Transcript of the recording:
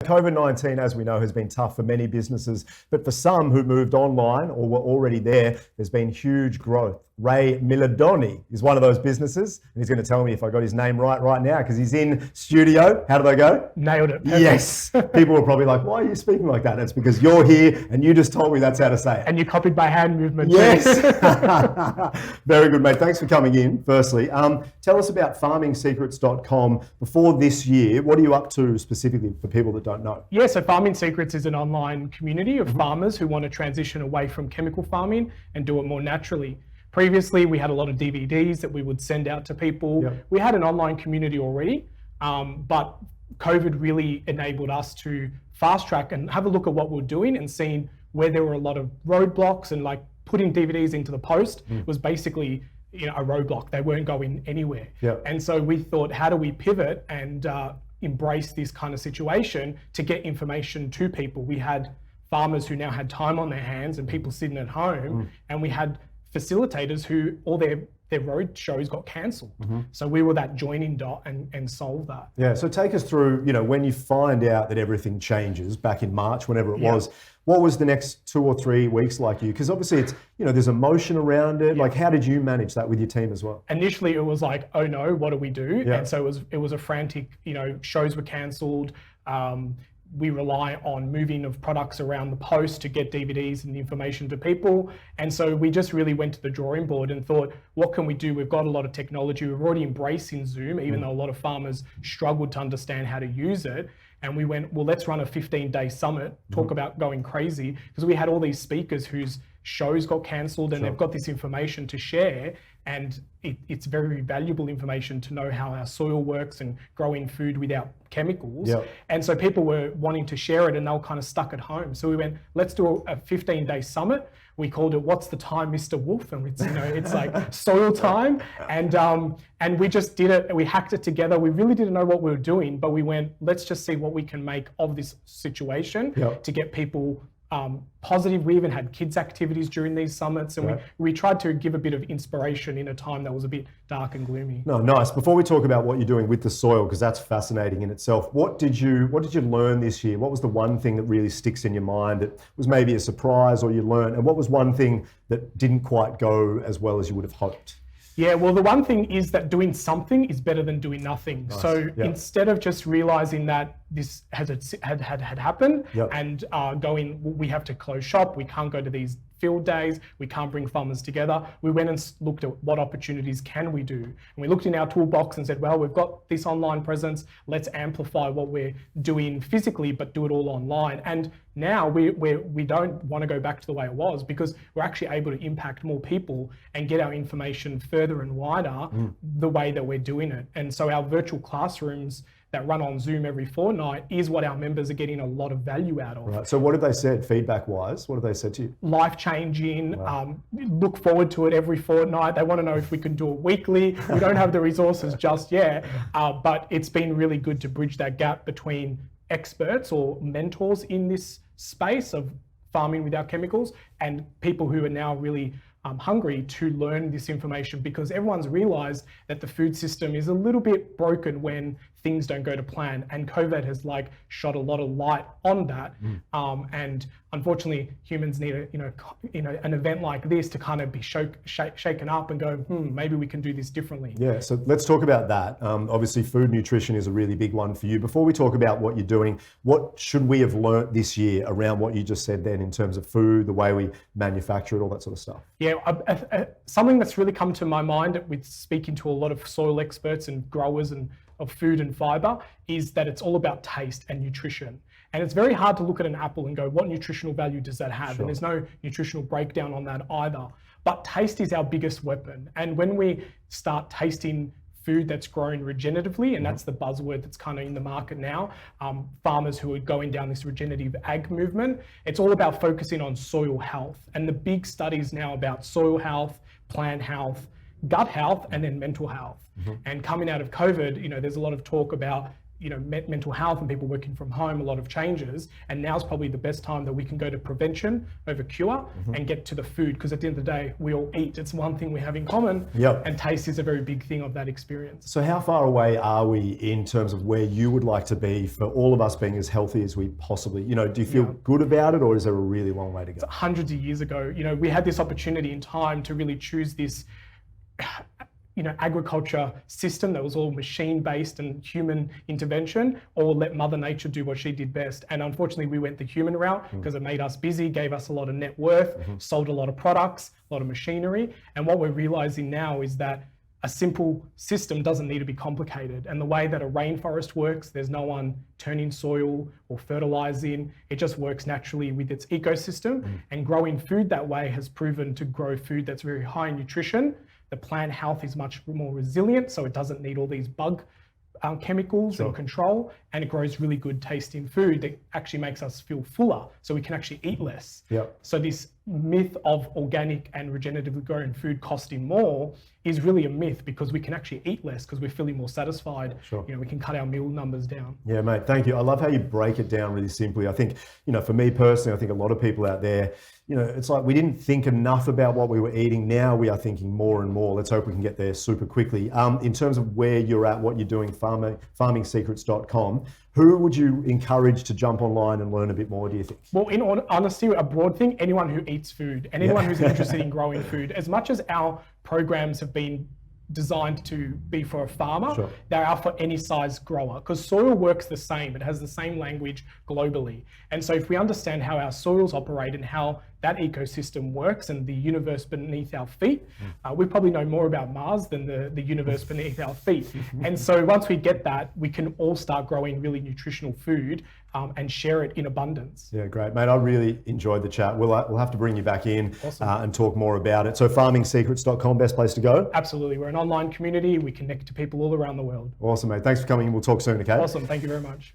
COVID-19, as we know, has been tough for many businesses, but for some who moved online or were already there, there's been huge growth. Ray Milidoni is one of those businesses, and he's going to tell me if I got his name right now, because he's in studio. How did I go? Nailed it. Perfect. Yes. People were probably like, why are you speaking like that? It's because you're here and you just told me that's how to say it. And you copied my hand movement. Yes. Very good, mate. Thanks for coming in, firstly. Tell us about farmingsecrets.com. Before this year, what are you up to specifically for people that don't know? Yeah, so Farming Secrets is an online community of farmers who want to transition away from chemical farming and do it more naturally. Previously, we had a lot of DVDs that we would send out to people. Yep. We had an online community already, but COVID really enabled us to fast track and have a look at what we're doing and seeing where there were a lot of roadblocks, and like putting DVDs into the post was basically a roadblock. They weren't going anywhere. Yep. And so we thought, how do we pivot and embrace this kind of situation to get information to people? We had farmers who now had time on their hands and people sitting at home, and we had facilitators who all their road shows got cancelled. So we were that joining dot and solved that. Yeah, so take us through, when you find out that everything changes back in March, whenever it was, what was the next 2 or 3 weeks like you? Because obviously it's, there's emotion around it. Like, how did you manage that with your team as well? Initially it was like, oh no, what do we do? And so it was a frantic, shows were cancelled. We rely on moving of products around the post to get DVDs and information to people. And so we just really went to the drawing board and thought, what can we do? We've got a lot of technology. We're already embracing Zoom, even though a lot of farmers struggled to understand how to use it. And we went, well, let's run a 15-day summit, talk about going crazy, because we had all these speakers whose shows got cancelled and they've got this information to share. And it's very valuable information to know how our soil works and growing food without chemicals. And so people were wanting to share it and they were kind of stuck at home. So we went, let's do a 15-day summit. We called it, What's the Time, Mr. Wolf? And it's, it's like soil time. And we just did it. We hacked it together. We really didn't know what we were doing, but we went, let's just see what we can make of this situation to get people positive. We even had kids activities during these summits, and we tried to give a bit of inspiration in a time that was a bit dark and gloomy. No, nice. Before we talk about what you're doing with the soil, because that's fascinating in itself, what did you learn this year? What was the one thing that really sticks in your mind that was maybe a surprise or you learned? And what was one thing that didn't quite go as well as you would have hoped? Yeah, well, the one thing is that doing something is better than doing nothing. Nice. So instead of just realizing that this had happened and going, we have to close shop, we can't go to these field days, we can't bring farmers together, we went and looked at what opportunities can we do. And we looked in our toolbox and said, well, we've got this online presence, let's amplify what we're doing physically, but do it all online. And now we don't want to go back to the way it was, because we're actually able to impact more people and get our information further and wider the way that we're doing it. And so our virtual classrooms that run on Zoom every fortnight is what our members are getting a lot of value out of. Right. So what have they said feedback-wise? What have they said to you? Life-changing, look forward to it every fortnight. They want to know if we can do it weekly. We don't have the resources just yet, but it's been really good to bridge that gap between experts or mentors in this space of farming without chemicals and people who are now really hungry to learn this information, because everyone's realized that the food system is a little bit broken when things don't go to plan, and COVID has shot a lot of light on that. And unfortunately, humans need an event like this to kind of be shaken up and go, maybe we can do this differently. Yeah, so let's talk about that. Obviously, food nutrition is a really big one for you. Before we talk about what you're doing, what should we have learnt this year around what you just said then in terms of food, the way we manufacture it, all that sort of stuff? Yeah, something that's really come to my mind with speaking to a lot of soil experts and growers and of food and fiber is that it's all about taste and nutrition. And it's very hard to look at an apple and go, what nutritional value does that have? Sure. And there's no nutritional breakdown on that either. But taste is our biggest weapon. And when we start tasting food that's grown regeneratively, and that's the buzzword that's kind of in the market now, farmers who are going down this regenerative ag movement, it's all about focusing on soil health. And the big studies now about soil health, plant health, gut health, and then mental health. And coming out of COVID, there's a lot of talk about mental health and people working from home, a lot of changes. And now's probably the best time that we can go to prevention over cure and get to the food, because at the end of the day, we all eat. It's one thing we have in common, and taste is a very big thing of that experience. So how far away are we in terms of where you would like to be for all of us being as healthy as we possibly, do you feel good about it, or is there a really long way to go? Hundreds of years ago, we had this opportunity in time to really choose this agriculture system that was all machine-based and human intervention, or let Mother Nature do what she did best. And unfortunately, we went the human route because it made us busy, gave us a lot of net worth, sold a lot of products, a lot of machinery. And what we're realizing now is that a simple system doesn't need to be complicated. And the way that a rainforest works, there's no one turning soil or fertilizing. It just works naturally with its ecosystem. And growing food that way has proven to grow food that's very high in nutrition. The plant health is much more resilient, so it doesn't need all these bug chemicals and control, and it grows really good tasting food that actually makes us feel fuller, so we can actually eat less. So this myth of organic and regeneratively grown food costing more is really a myth, because we can actually eat less because we're feeling more satisfied. We can cut our meal numbers down. Yeah, mate, thank you. I love how you break it down really simply. I think, for me personally, I think a lot of people out there, it's like we didn't think enough about what we were eating. Now we are thinking more and more. Let's hope we can get there super quickly. In terms of where you're at, what you're doing, farmingsecrets.com, who would you encourage to jump online and learn a bit more, do you think? Well, in honesty, a broad thing, anyone who eats food and anyone who's interested in growing food. As much as our programs have been designed to be for a farmer, they are for any size grower, because soil works the same. It has the same language globally. And so if we understand how our soils operate and how that ecosystem works and the universe beneath our feet, we probably know more about Mars than the universe beneath our feet. And so once we get that, we can all start growing really nutritional food and share it in abundance. Yeah, great, mate. I really enjoyed the chat. We'll have to bring you back in and talk more about it. So farmingsecrets.com, best place to go? Absolutely. We're an online community. We connect to people all around the world. Awesome, mate. Thanks for coming. We'll talk soon, okay? Awesome. Thank you very much.